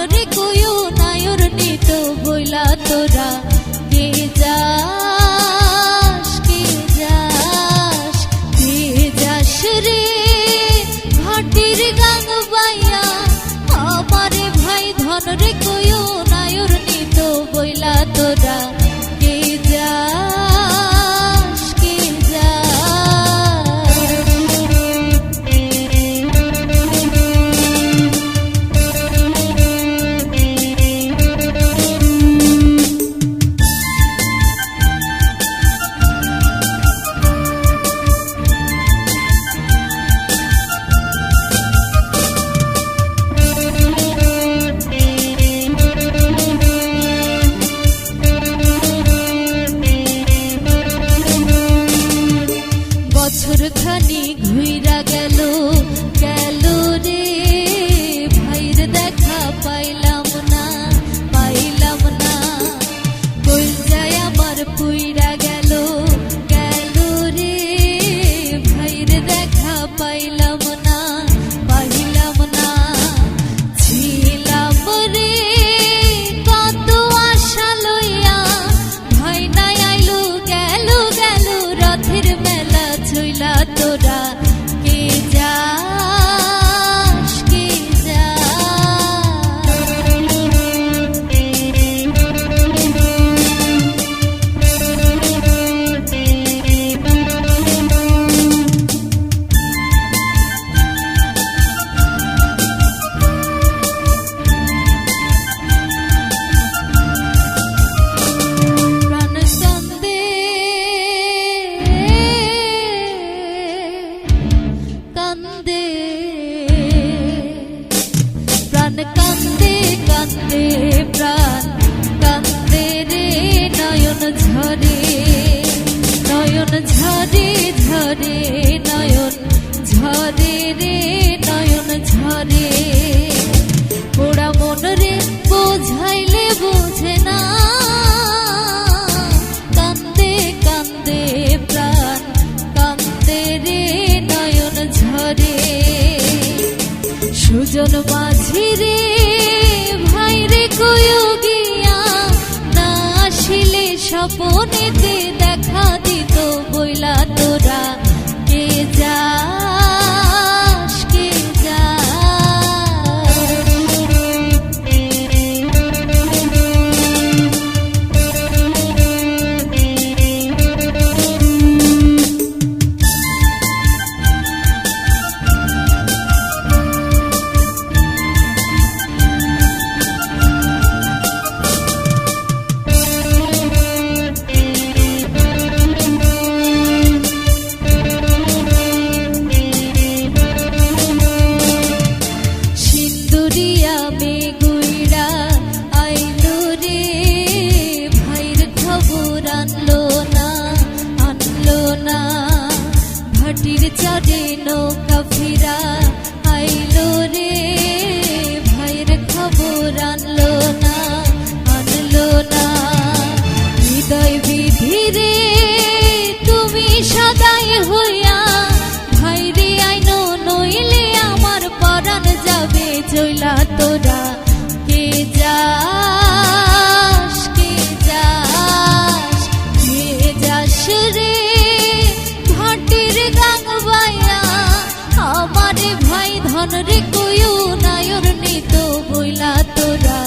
রে কয়ু নায়র নিত বইলা তোরা কে যাস কে যাস কে যাস রে ঘাটির গাং বাইয়া আমারে ভাই ধন রে কয়ু নায়র নিত বইলা তোরা কে যাস কে বছর খানি ঘুইরা গেল গেল রে ভাইর দেখা পাইলাম না কই যায় আমার পুইরা গেল গেল রে ভাইর দেখা পাইলাম না ছিলাম রে কত আশা লইয়া ভাই নাই আইলু গেল রথের মেলা চইলা তোরা কে যাস কে প্রাণ কান্দে কান্দে প্রাণ কান্দে রে নয়ন ঝরে ঝরে নয়ন ঝরে রে নয়ন ঝরে পোড়া মন রে বোঝাইলে বোঝে না কান্দে কান্দে প্রাণ কান্দে রে নয়ন ঝরে সুজন মাঝি রে ভাই রে কয়ু গিয়া না আসিলে স্বপনেতে দেখা দিত বইলা তোরা কে যাস কে সিন্দুরিয়া বেগুইরা আইলো রে ভাইর খবর আনলো না ভাটির চাঁদে নৌকা ফিরা আইলো রে ভাইর খবর আনলো না হৃদয় বিধি রে তুমি সদাই হইয়া ভাইরে আইনো নইলে আমার পরাণ যাবে চইলা তোরা কে যাস কে যাস রে ঘাটির গাং বাইয়া আমারে ভাই ধন রে কয়ু নায়র নিত বইলা তোরা